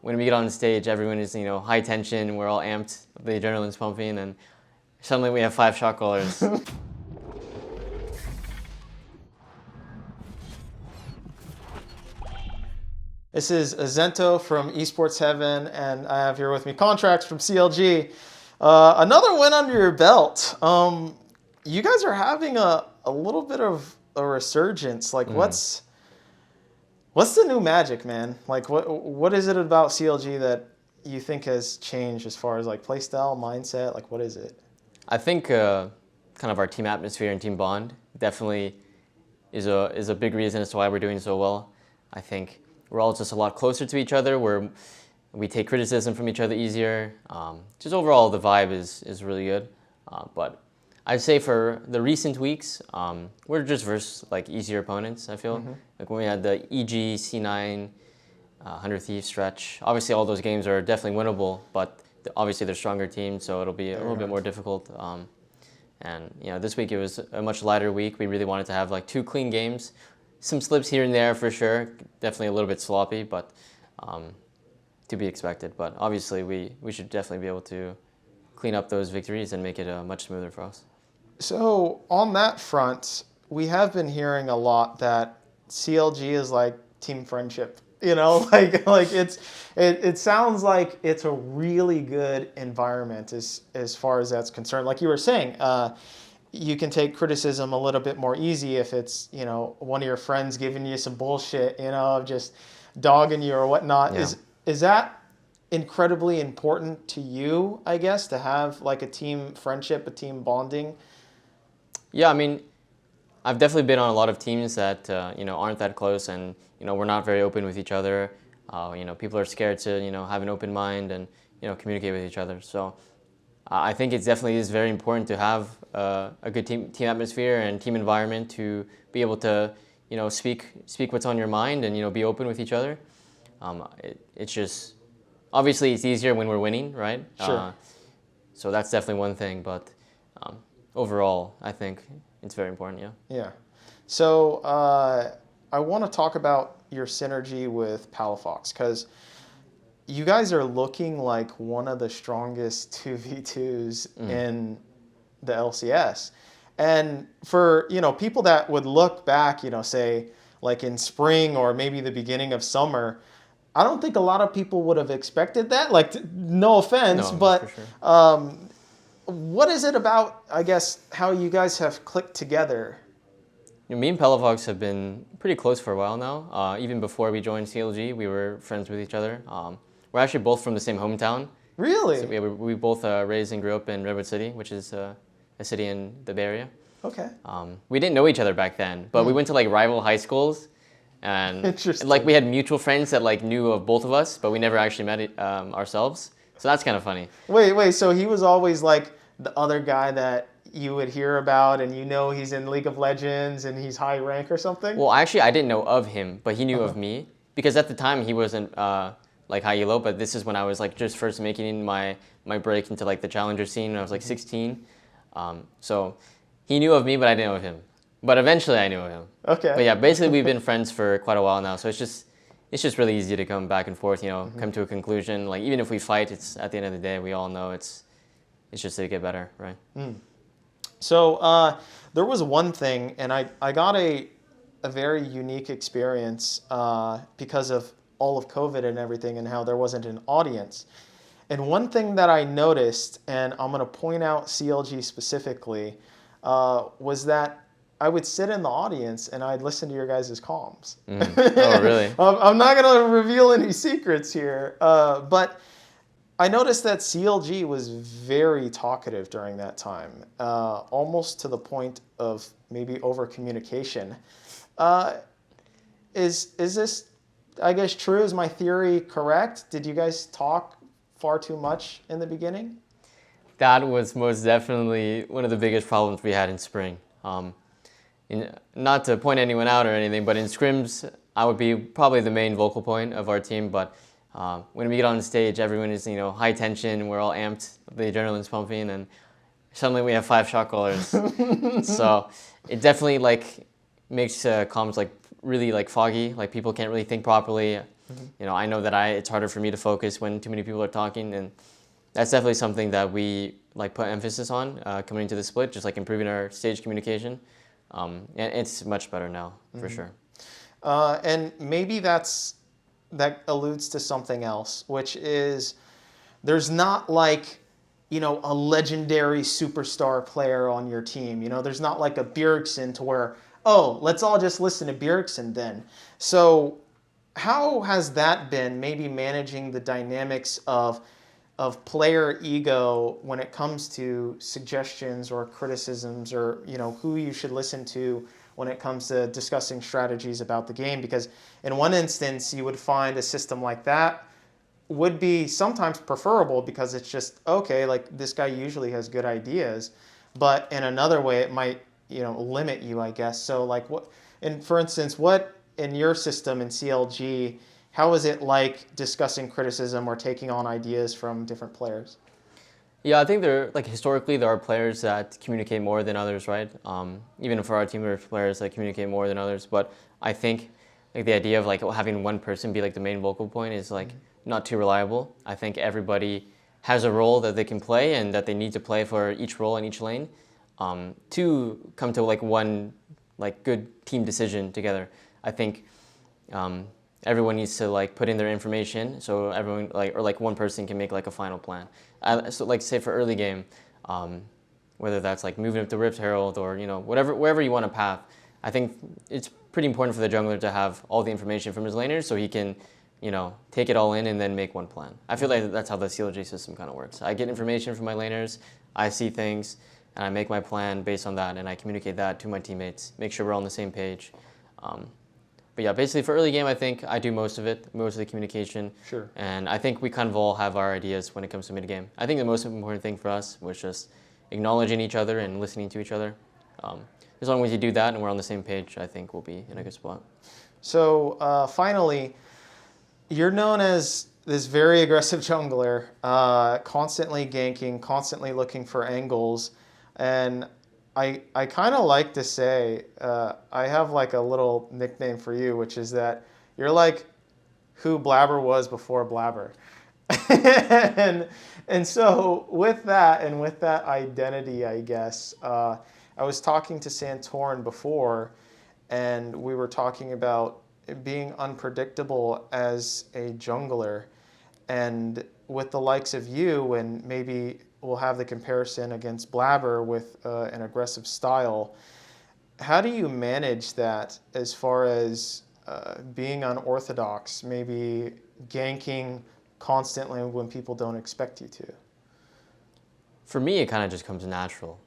when we get on stage, everyone is, high tension, we're all amped, the adrenaline's pumping, and suddenly we have 5 shot callers. This is Azento from Esports Heaven, and I have here with me Contractz from CLG. Another win under your belt. You guys are having a little bit of a resurgence. Like, what's the new magic, man? Like, what is it about CLG that you think has changed as far as like playstyle, mindset? Like, what is it? I think kind of our team atmosphere and team bond definitely is a big reason as to why we're doing so well. I think we're all just a lot closer to each other, where we take criticism from each other easier. Just overall, the vibe is really good. But I'd say for the recent weeks, we're just versus like easier opponents, I feel. Like when we had the EG, C9, 100 Thieves stretch, obviously all those games are definitely winnable, but obviously they're stronger teams, so it'll be a little bit more difficult. And this week it was a much lighter week. We really wanted to have like 2 clean games. Some slips here and there for sure, definitely a little bit sloppy, but to be expected. But obviously we should definitely be able to clean up those victories and make it much smoother for us. So on that front, we have been hearing a lot that CLG is like team friendship. Like it sounds like it's a really good environment as far as that's concerned. Like you were saying, you can take criticism a little bit more easy if it's, one of your friends giving you some bullshit, of just dogging you or whatnot. Yeah. Is that incredibly important to you, I guess, to have like a team friendship, a team bonding? Yeah, I mean, I've definitely been on a lot of teams that, aren't that close, and, we're not very open with each other. People are scared to, have an open mind and, communicate with each other. So I think it definitely is very important to have a good team atmosphere and team environment to be able to, speak what's on your mind and, be open with each other. It's just, obviously it's easier when we're winning, right? Sure. So that's definitely one thing, but overall, I think it's very important, yeah. Yeah. So I want to talk about your synergy with Palafox, because you guys are looking like one of the strongest 2v2s in the LCS. And for, people that would look back, say like in spring or maybe the beginning of summer, I don't think a lot of people would have expected that. Like, no offense, but for sure. What is it about, I guess, how you guys have clicked together? Me and Palafox have been pretty close for a while now. Even before we joined CLG, we were friends with each other. We're actually both from the same hometown. Really? So we both raised and grew up in Redwood City, which is a city in the Bay Area. Okay. We didn't know each other back then, but we went to like rival high schools, and Interesting. like we had mutual friends that like knew of both of us, but we never actually met ourselves. So that's kind of funny. Wait, so he was always like the other guy that you would hear about, and he's in League of Legends and he's high rank or something? Well, actually, I didn't know of him, but he knew of me, because at the time he wasn't like high elo, but this is when I was like just first making my break into like the challenger scene when I was like 16. So he knew of me, but I didn't know of him. But eventually I knew of him. Okay. But yeah, basically we've been friends for quite a while now, so it's just really easy to come back and forth, come to a conclusion. Like even if we fight, it's at the end of the day we all know it's just to get better, right? So there was one thing, and I got a very unique experience because of all of COVID and everything, and how there wasn't an audience. And one thing that I noticed, and I'm going to point out CLG specifically, was that I would sit in the audience and I'd listen to your guys' comms. Oh, really? I'm not going to reveal any secrets here, but I noticed that CLG was very talkative during that time, almost to the point of maybe overcommunication. Is this, I guess, true? Is my theory correct? Did you guys talk far too much in the beginning? That was most definitely one of the biggest problems we had in spring. Not to point anyone out or anything, but in scrims, I would be probably the main vocal point of our team, but when we get on stage, everyone is, high tension, we're all amped, the adrenaline's pumping, and suddenly we have 5 shot callers. So it definitely like makes comms like really like foggy, like people can't really think properly. You know, I know that it's harder for me to focus when too many people are talking, and that's definitely something that we like put emphasis on coming into the split, just like improving our stage communication. And it's much better now, for sure. And maybe that alludes to something else, which is there's not like, you know, a legendary superstar player on your team. You know, there's not like a Bjergsen to where, oh, let's all just listen to Bjergsen then. So how has that been, maybe managing the dynamics of player ego when it comes to suggestions or criticisms, or, you know, who you should listen to when it comes to discussing strategies about the game? Because in one instance, you would find a system like that would be sometimes preferable because it's just, okay, like this guy usually has good ideas, but in another way it might, you know, limit you, I guess. So like what, and for instance, what in your system in CLG, how is it like discussing criticism or taking on ideas from different players? Yeah, I think historically there are players that communicate more than others, right? Even for our team, there are players that communicate more than others. But I think like the idea of like having one person be like the main vocal point is like not too reliable. I think everybody has a role that they can play and that they need to play for each role in each lane to come to like one like good team decision together. I think everyone needs to like put in their information so everyone like, or like one person can make like a final plan. So like say for early game, whether that's like moving up the Rift Herald or, you know, wherever you want to path, I think it's pretty important for the jungler to have all the information from his laners so he can, you know, take it all in and then make one plan. I feel like that's how the CLG system kind of works. I get information from my laners, I see things, and I make my plan based on that, and I communicate that to my teammates, make sure we're all on the same page. But yeah, basically for early game, I think I do most of it, most of the communication. Sure. And I think we kind of all have our ideas when it comes to mid game. I think the most important thing for us was just acknowledging each other and listening to each other. As long as you do that and we're on the same page, I think we'll be in a good spot. So finally, you're known as this very aggressive jungler, constantly ganking, constantly looking for angles. And I kind of like to say, I have like a little nickname for you, which is that you're like who Blabber was before Blabber. and so with that and with that identity, I guess, I was talking to Santorin before, and we were talking about being unpredictable as a jungler. And with the likes of you, and maybe we'll have the comparison against Blabber with an aggressive style, how do you manage that as far as being unorthodox, maybe ganking constantly when people don't expect you to? For me, it kind of just comes natural.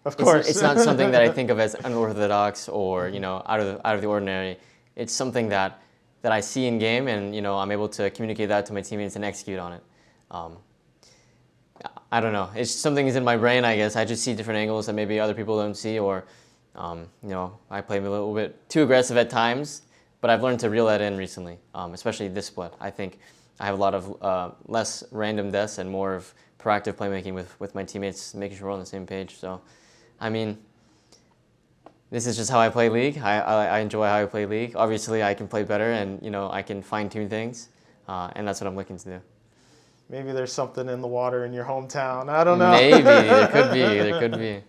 Of course. It's not something that I think of as unorthodox or, you know, out of the ordinary. It's something that I see in game, and, you know, I'm able to communicate that to my teammates and execute on it. I don't know. It's something is in my brain, I guess. I just see different angles that maybe other people don't see, or, you know, I play a little bit too aggressive at times, but I've learned to reel that in recently, especially this split. I think I have a lot of less random deaths and more of proactive playmaking with my teammates, making sure we're on the same page. So, I mean, this is just how I play League. I enjoy how I play League. Obviously, I can play better, and, you know, I can fine-tune things, and that's what I'm looking to do. Maybe there's something in the water in your hometown. I don't know. Maybe. There could be. There could be.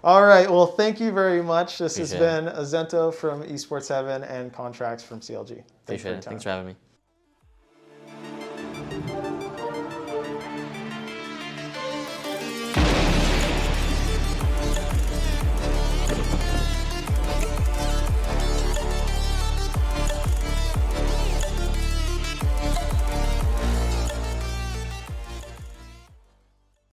All right. Well, thank you very much. This Appreciate has been Azento from Esports Heaven and Contractz from CLG. Appreciate it. Thanks for having me.